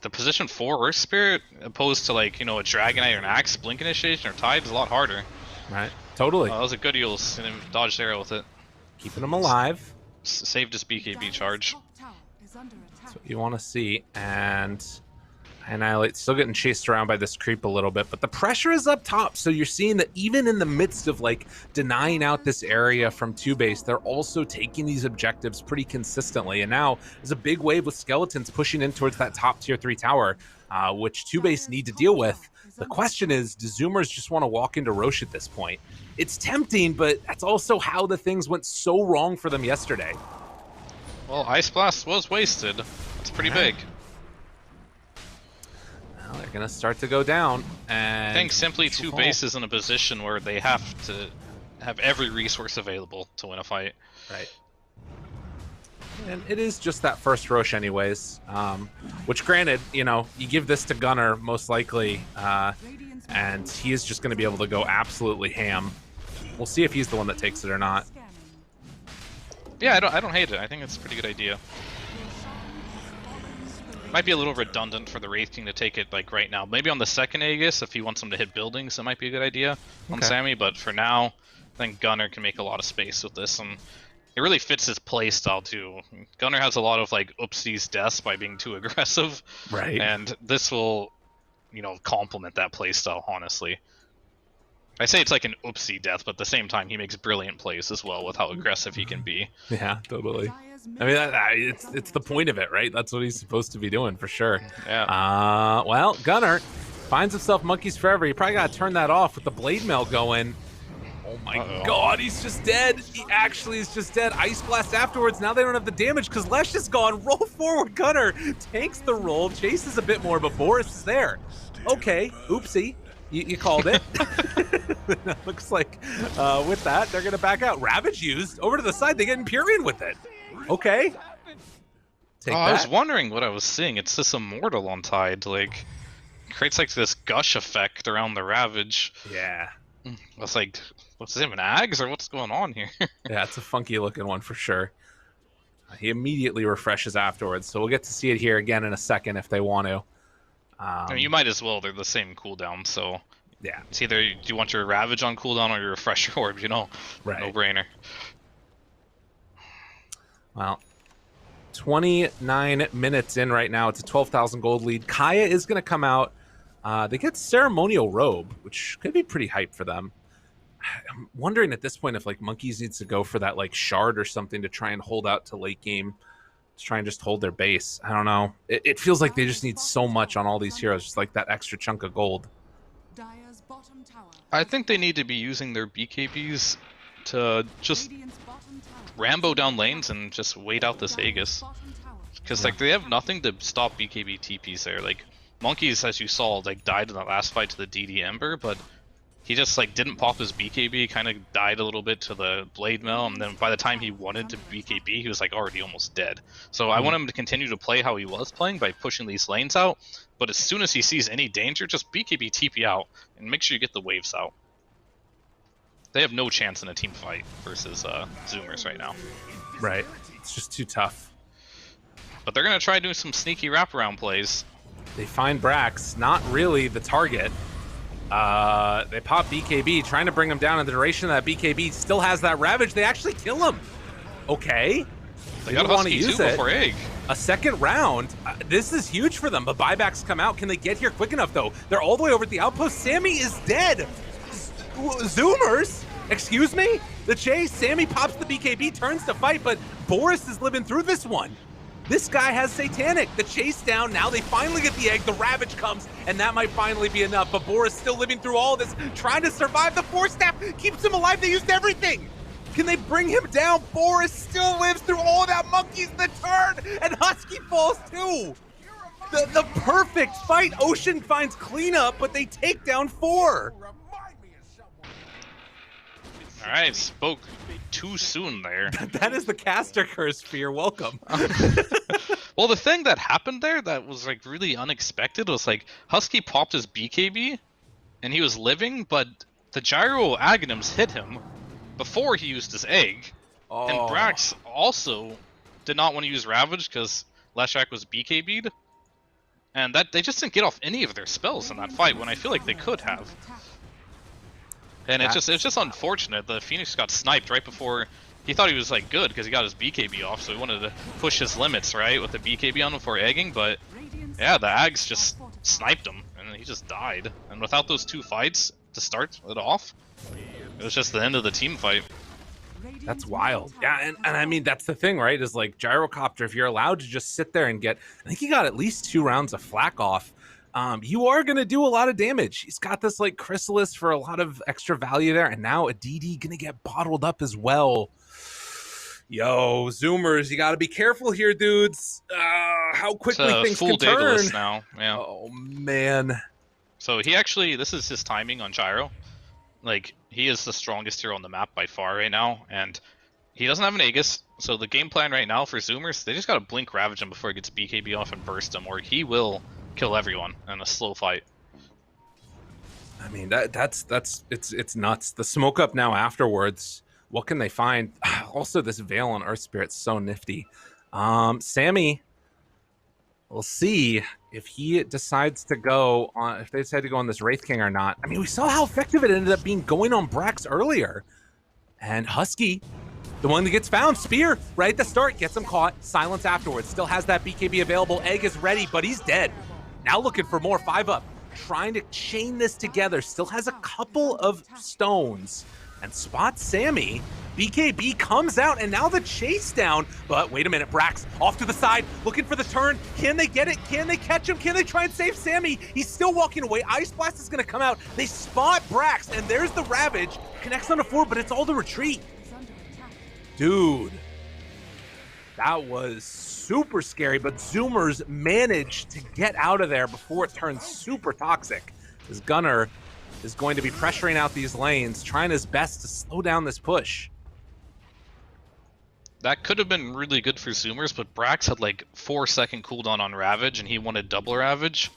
The position 4 Earth Spirit, opposed to, like, you know, a Dragonite or an Axe, Blink Initiation or Tide is a lot harder. Right, totally. That was a good Eels, and dodged arrow with it. Keeping him alive. Saved his BKB charge. That's what you want to see, and Annihilate still getting chased around by this creep a little bit, but the pressure is up top, so you're seeing that even in the midst of like denying out this area from 2-base, they're also taking these objectives pretty consistently, and now there's a big wave with skeletons pushing in towards that top tier 3 tower, which 2-base need to deal with. The question is, do Zoomers just want to walk into Roche at this point? It's tempting, but that's also how the things went so wrong for them yesterday. Well, Ice Blast was wasted. That's pretty big. Well, they're going to start to go down. And I think Simply 2 base is in a position where they have to have every resource available to win a fight. Right. And it is just that first Roche anyways, which granted, you know, you give this to Gunnar most likely, and he is just going to be able to go absolutely ham. We'll see if he's the one that takes it or not. Yeah, I don't hate it. I think it's a pretty good idea. Might be a little redundant for the Wraith King to take it like right now. Maybe on the second Aegis, if he wants him to hit buildings, it might be a good idea on Sammy. But for now, I think Gunnar can make a lot of space with this, and it really fits his playstyle too. Gunnar has a lot of like oopsies deaths by being too aggressive, right? And this will, you know, complement that playstyle. Honestly, I say it's like an oopsie death, but at the same time, he makes brilliant plays as well with how aggressive he can be. Yeah, totally. I mean, it's the point of it, right? That's what he's supposed to be doing for sure. Yeah. Well, Gunnar finds himself monkeys forever. You probably got to turn that off with the blade mail going. Oh my god, he's just dead. He actually is just dead. Ice Blast afterwards. Now they don't have the damage because Lesh is gone. Roll forward. Gunnar takes the roll, chases a bit more, but Boris is there. Okay, oopsie. You called it. Looks like with that, they're going to back out. Ravage used. Over to the side, they get Empyrean with it. Okay. Take that. I was wondering what I was seeing. It's this Immortal on Tide. Like, creates like this gush effect around the Ravage. Yeah. I was like, what's him, an Ags, or what's going on here? Yeah, it's a funky looking one for sure. He immediately refreshes afterwards, so we'll get to see it here again in a second if they want to. I mean, you might as well. They're the same cooldown, so yeah. It's either do you want your Ravage on cooldown or your Refresher Orb, you know? Right. No brainer. Well, 29 minutes in right now. It's a 12,000 gold lead. Kaya is going to come out. They get Ceremonial Robe, which could be pretty hype for them. I'm wondering at this point if like Monkeys needs to go for that like shard or something to try and hold out to late game, to try and just hold their base. I don't know. It feels like they just need so much on all these heroes, just like that extra chunk of gold. I think they need to be using their BKBs to just Rambo down lanes and just wait out this Aegis. Because like they have nothing to stop BKB TPs there. Like Monkeys, as you saw, like died in the last fight to the DD Ember, but he just like didn't pop his BKB, kind of died a little bit to the Blade Mail, and then by the time he wanted to BKB, he was like already almost dead. So I want him to continue to play how he was playing by pushing these lanes out, but as soon as he sees any danger, just BKB TP out and make sure you get the waves out. They have no chance in a team fight versus Zoomers right now. Right. It's just too tough. But they're going to try doing some sneaky wraparound plays. They find Brax, not really the target. They pop BKB, trying to bring him down, and the duration of that BKB still has that Ravage. They actually kill him. Okay. They got want to use it before Egg. A second round. This is huge for them. The buybacks come out. Can they get here quick enough, though? They're all the way over at the outpost. Sammy is dead. Zoomers? Excuse me? The chase. Sammy pops the BKB, turns to fight, but Boris is living through this one. This guy has Satanic. The chase down. Now they finally get the egg. The Ravage comes, and that might finally be enough. But Boris still living through all this, trying to survive. The Force Staff keeps him alive. They used everything. Can they bring him down? Boris still lives through all that. Monkey's the turn, and Husky falls too. The perfect fight. Ocean finds cleanup, but they take down 4. All right, spoke too soon there. That is the caster curse, Fear. Welcome. Well, the thing that happened there that was like really unexpected was like Husky popped his BKB, and he was living, but the gyro Aghanims hit him before he used his egg, and Brax also did not want to use Ravage because Leshrac was BKB'd, and that they just didn't get off any of their spells in that fight when I feel like they could have. And it's just unfortunate. The Phoenix got sniped right before he thought he was like good because he got his BKB off, so he wanted to push his limits right with the BKB on before egging. But yeah, the Ags just sniped him and he just died. And without those 2 fights to start it off, it was just the end of the team fight. That's wild. Yeah, and I mean, that's the thing, right? Is like Gyrocopter, if you're allowed to just sit there and get, I think he got at least 2 rounds of flak off. You are going to do a lot of damage. He's got this like Chrysalis for a lot of extra value there, and now a DD going to get bottled up as well. Yo, Zoomers, you got to be careful here, dudes. How quickly things full can turn. Daedalus now. Yeah. Oh, man. So he actually, this is his timing on Gyro. Like, he is the strongest hero on the map by far right now, and he doesn't have an Aegis, so the game plan right now for Zoomers, they just gotta blink Ravage him before he gets BKB off and burst him, or he will kill everyone in a slow fight. I mean, it's nuts. The smoke up now afterwards, what can they find? Also, this Veil on Earth Spirit's so nifty. Sammy, we'll see if he decides to go on, if they decide to go on this Wraith King or not. I mean, we saw how effective it ended up being going on Brax earlier. And Husky, the one that gets found, Spear, right at the start, gets him caught, silence afterwards, still has that BKB available, Egg is ready, but he's dead. Now looking for more 5-up, trying to chain this together, still has a couple of stones, and spots Sammy. BKB comes out, and now the chase down, but wait a minute, Brax off to the side, looking for the turn. Can they get it? Can they catch him? Can they try and save Sammy? He's still walking away. Ice Blast is gonna come out. They spot Brax, and there's the Ravage. Connects on the 4, but it's all the retreat. Dude, that was super scary, but Zoomers managed to get out of there before it turns super toxic. His Gunner is going to be pressuring out these lanes, trying his best to slow down this push. That could have been really good for Zoomers, but Brax had like 4-second cooldown on Ravage, and he wanted double Ravage.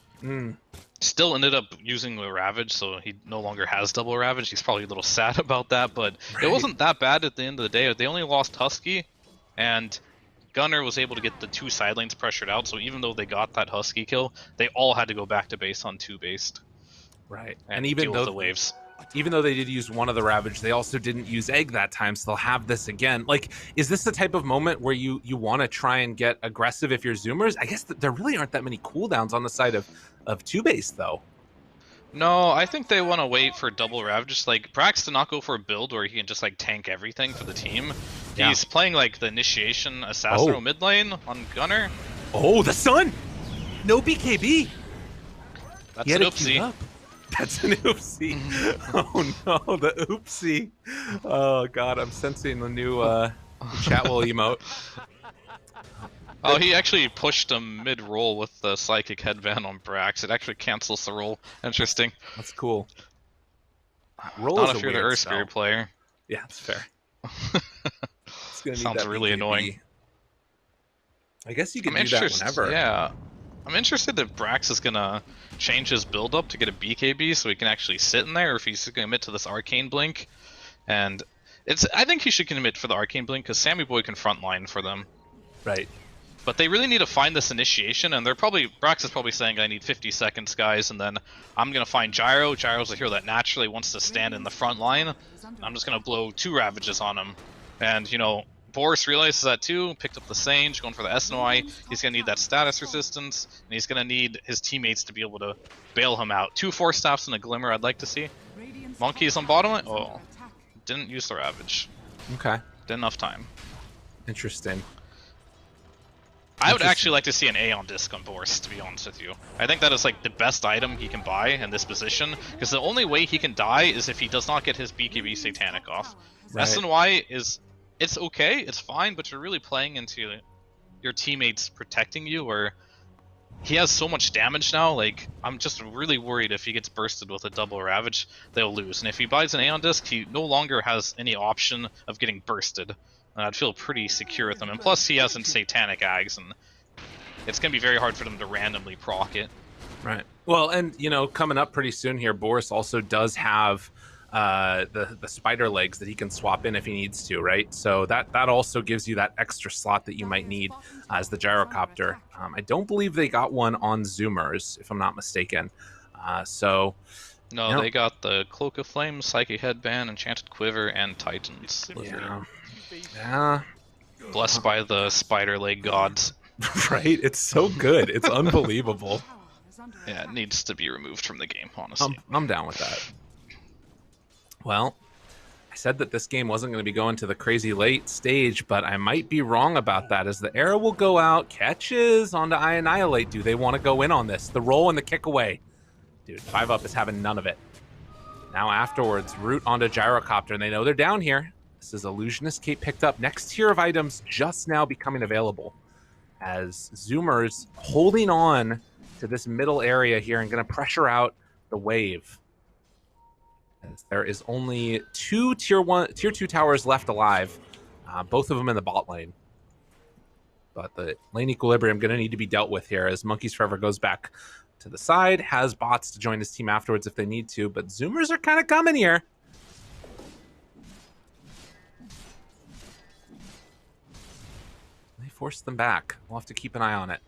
Still ended up using the Ravage, so he no longer has double Ravage. He's probably a little sad about that, but it wasn't that bad at the end of the day. They only lost Husky, and Gunner was able to get the 2 side lanes pressured out, so even though they got that Husky kill, they all had to go back to base on 2-based. Right. And even deal though with the waves. Even though they did use one of the Ravage, they also didn't use Egg that time, so they'll have this again. Like, is this the type of moment where you want to try and get aggressive if you're Zoomers? I guess there really aren't that many cooldowns on the side of 2-base, though. No, I think they want to wait for double Ravage. Just like, Brax to not go for a build where he can just like tank everything for the team. Yeah. He's playing like the Initiation Assassin mid lane on Gunner. Oh, the Sun! No BKB! That's an oopsie. That's an oopsie. Oh no, the oopsie. Oh god, I'm sensing the new Chatwell emote. Oh, he actually pushed him mid-roll with the Psychic Headband on Brax. It actually cancels the roll. Interesting. That's cool. Roll Not is if you're the Earth Spirit player. Yeah, that's fair. It's gonna need Sounds that really BKB. annoying. I guess you can do that whenever. Yeah. I'm interested if Brax is gonna change his build up to get a BKB so he can actually sit in there, or if he's gonna commit to this Arcane Blink. And I think he should commit for the Arcane Blink because Sammy Boy can frontline for them. Right. But they really need to find this initiation, and Brax is probably saying, I need 50 seconds, guys, and then I'm gonna find Gyro. Gyro's a hero that naturally wants to stand in the front line. I'm just gonna blow 2 Ravages on him. And, you know, Boris realizes that too, picked up the Sage, going for the SNOI. He's going to need that status resistance, and he's going to need his teammates to be able to bail him out. 2 Force Staffs and a Glimmer I'd like to see. Monkey's on bottom. Oh, didn't use the Ravage. Okay. Didn't enough time. Interesting. I would actually like to see an Aeon Disc on Boris, to be honest with you. I think that is like the best item he can buy in this position, because the only way he can die is if he does not get his BKB Satanic off. Right. SNY is, it's okay, it's fine, but you're really playing into your teammates protecting you, or he has so much damage now, like, I'm just really worried if he gets bursted with a double Ravage, they'll lose. And if he buys an Aeon Disc, he no longer has any option of getting bursted. And I'd feel pretty secure with him. And plus, he hasn't Satanic Ags, and it's going to be very hard for them to randomly proc it. Right. Well, and, you know, coming up pretty soon here, Boris also does have the spider legs that he can swap in if he needs to, right? So that also gives you that extra slot that you might need as the gyrocopter. I don't believe they got one on Zoomers, if I'm not mistaken. So No, you know, they got the Cloak of Flame, Psychic Headband, Enchanted Quiver, and Titan's. yeah, Blessed by the spider leg gods. right. It's so good. It's unbelievable. Yeah, it needs to be removed from the game, honestly. I'm down with that. Well, I said that this game wasn't going to be going to the crazy late stage, but I might be wrong about that, as the arrow will go out, catches onto Annihilate. Do they want to go in on this? The roll and the kick away. Dude, 5-up is having none of it. Now afterwards, root onto Gyrocopter, and they know they're down here. This is Illusionist Cape picked up. Next tier of items just now becoming available, as Zoomers holding on to this middle area here and going to pressure out the wave. As there is only two tier 2 towers left alive, both of them in the bot lane. But the lane equilibrium going to need to be dealt with here as Monkeys Forever goes back to the side, has bots to join his team afterwards if they need to, but Zoomers are kind of coming here. They forced them back. We'll have to keep an eye on it.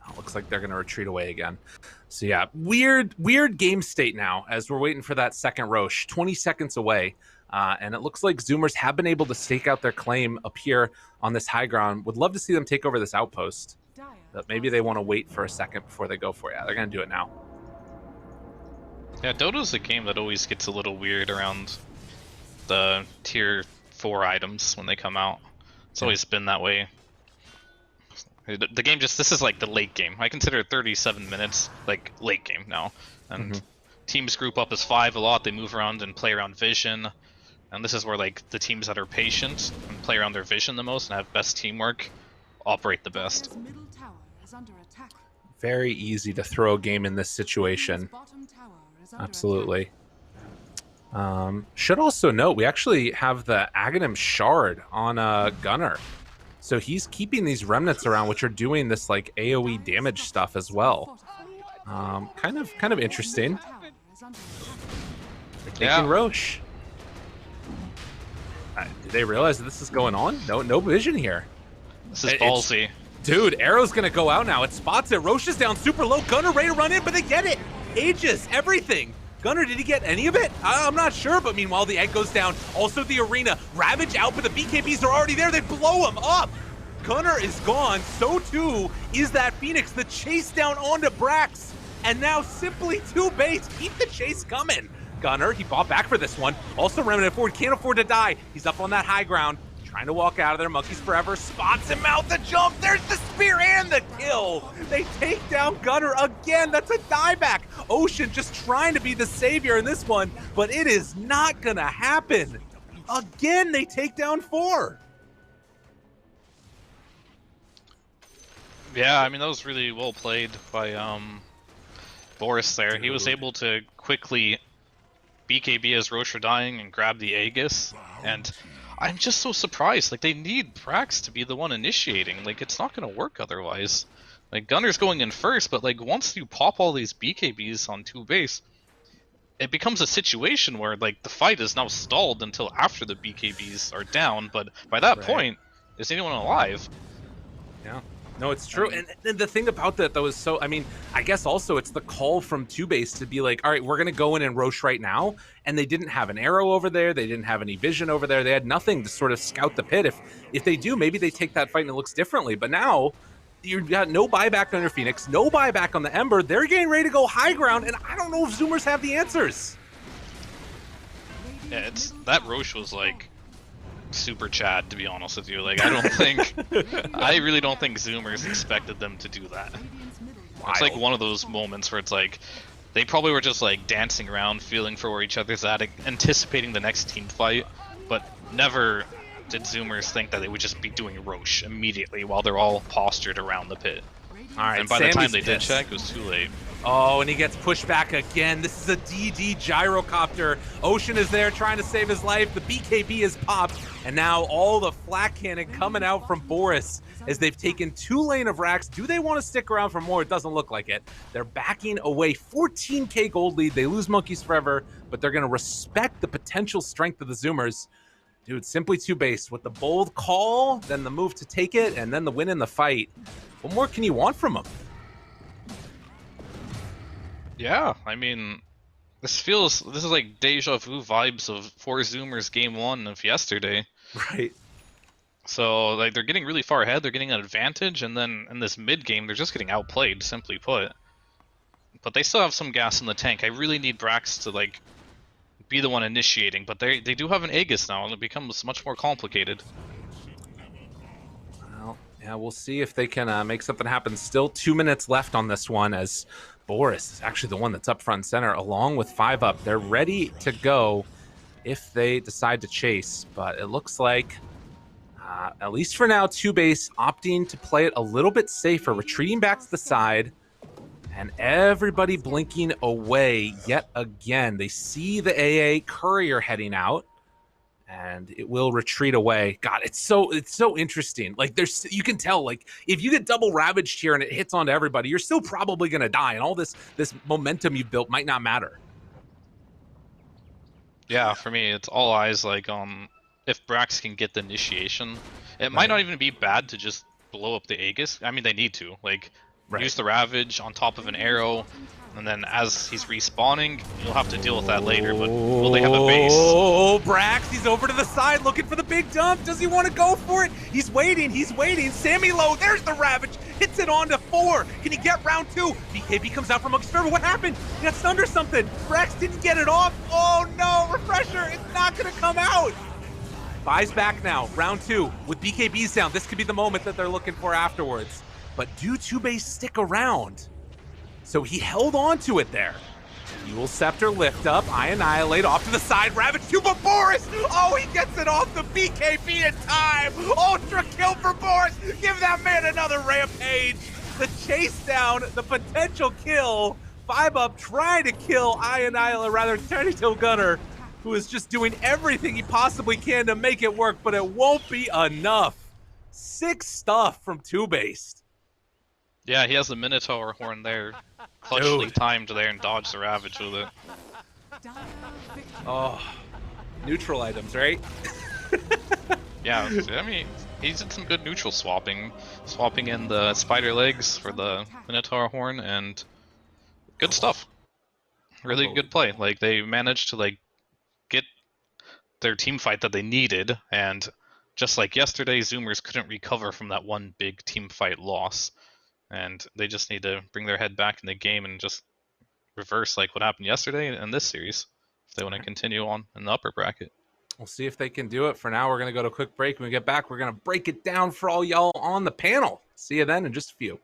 Oh, looks like they're going to retreat away again. So yeah, weird game state now as we're waiting for that second Roche. 20 seconds away. And it looks like Zoomers have been able to stake out their claim up here on this high ground. Would love to see them take over this outpost. But maybe they want to wait for a second before they go for it. Yeah, they're going to do it now. Yeah, Dota's a game that always gets a little weird around the tier 4 items when they come out. It's always been that way. The game just, this is like the late game. I consider 37 minutes like late game now. And teams group up as 5 a lot. They move around and play around vision. And this is where like the teams that are patient and play around their vision the most and have best teamwork operate the best. Very easy to throw a game in this situation. Absolutely. Should also note, we actually have the Aghanim Shard on Gunnar. So he's keeping these remnants around, which are doing this like AoE damage stuff as well. Kind of interesting. They're taking Roche. Do they realize that this is going on? No vision here. This is ballsy. Dude, Arrow's gonna go out now. It spots it. Roche is down super low. Gunnar ready to run in, but they get it. Aegis, everything. Gunnar, did he get any of it? I'm not sure, but meanwhile, the egg goes down. Also, the arena. Ravage out, but the BKBs are already there. They blow him up. Gunnar is gone. So, too, is that Phoenix. The chase down onto Brax. And now, simply TOOBASED. Keep the chase coming. Gunnar, he fought back for this one. Also, Remnant forward. Can't afford to die. He's up on that high ground. Trying to walk out of there. Monkeys Forever spots him out. The jump. There's the spear and the kill. They take down Gunnar again. That's a dieback. Ocean just trying to be the savior in this one, but it is not going to happen. Again, they take down 4. Yeah, I mean, that was really well played by Boris there. He was able to quickly BKB as Roche are dying and grab the Aegis, and I'm just so surprised. Like, they need Brax to be the one initiating. Like, it's not going to work otherwise. Like, Gunnar's going in first, but, like, once you pop all these BKBs on TOOBASED, it becomes a situation where, like, the fight is now stalled until after the BKBs are down, but by that point, is anyone alive? Yeah. No, it's true. And the thing about that, though, is so, I mean, I guess also it's the call from TOOBASED to be like, all right, we're going to go in and Roche right now. And they didn't have an arrow over there. They didn't have any vision over there. They had nothing to sort of scout the pit. If they do, maybe they take that fight and it looks differently. But now you've got no buyback on your Phoenix, no buyback on the Ember. They're getting ready to go high ground. And I don't know if Zoomers have the answers. Yeah, that Roche was like super Chad, to be honest with you. Like, I don't think, I really don't think Zoomers expected them to do that. It's like one of those moments where it's like, they probably were just like dancing around, feeling for where each other's at, anticipating the next team fight, but never did Zoomers think that they would just be doing Roche immediately while they're all postured around the pit. All right, And by the time Sammy's they did pissed. check, it was too late. Oh, and he gets pushed back again. This is a DD gyrocopter. Ocean is there trying to save his life. The BKB is popped, and now all the flak cannon coming out from Boris as they've taken 2 lane of racks. Do they want to stick around for more? It doesn't look like it. They're backing away. 14k gold lead. They lose monkeys forever, but they're going to respect the potential strength of the Zoomers. Dude, simply too based with the bold call, then the move to take it, and then the win in the fight. What more can you want from them? Yeah, I mean, this is like deja vu vibes of 4 Zoomers game 1 of yesterday. Right. So, like, they're getting really far ahead, they're getting an advantage, and then in this mid game, they're just getting outplayed, simply put. But they still have some gas in the tank. I really need Brax to, like, be the one initiating, but they do have an Aegis now, and it becomes much more complicated. Well, yeah, we'll see if they can make something happen. Still 2 minutes left on this one as Boris is actually the one that's up front and center along with 5 up. They're ready to go if they decide to chase, but it looks like, at least for now, TOOBASED opting to play it a little bit safer, retreating back to the side, and everybody blinking away yet again. They see the AA courier heading out, and it will retreat away. God, it's so interesting. Like, you can tell, like, if you get double ravaged here and it hits onto everybody, you're still probably gonna die, and all this momentum you've built might not matter. Yeah, for me, it's all eyes, like, if Brax can get the initiation. It might not even be bad to just blow up the Aegis. I mean, they need to. Like, use the Ravage on top of an arrow, and then as he's respawning, you'll have to deal with that later, but will they have a base? Oh, Brax, he's over to the side looking for the big dump. Does he want to go for it? He's waiting, Sammy low, there's the Ravage. Hits it on to 4. Can he get round 2? BKB comes out from amongst Fervor. What happened? He got stunned or something. Brax didn't get it off. Oh no, Refresher, it's not going to come out. Buys back now, round 2. With BKBs down, this could be the moment that they're looking for afterwards. But do TOOBASED stick around? So he held on to it there. Fuel Scepter lift up, I annihilate off to the side, Ravage 2, but Boris! Oh, he gets it off the BKB in time! Ultra kill for Boris! Give that man another rampage! The chase down, the potential kill, 5 up trying to kill I annihilate, rather Tiny Tail Gunner, who is just doing everything he possibly can to make it work, but it won't be enough. 6 stuff from TOOBASED. Yeah, he has the Minotaur horn there. Clutchly timed there and dodged the Ravage with it. Oh, neutral items, right? Yeah, I mean, he's did some good neutral swapping. Swapping in the spider legs for the Minotaur horn, and good stuff. Really good play. Like, they managed to, like, get their team fight that they needed, and just like yesterday, Zoomers couldn't recover from that one big team fight loss. And they just need to bring their head back in the game and just reverse like what happened yesterday in this series if they want to continue on in the upper bracket. We'll see if they can do it. For now, we're going to go to a quick break. When we get back, we're going to break it down for all y'all on the panel. See you then in just a few.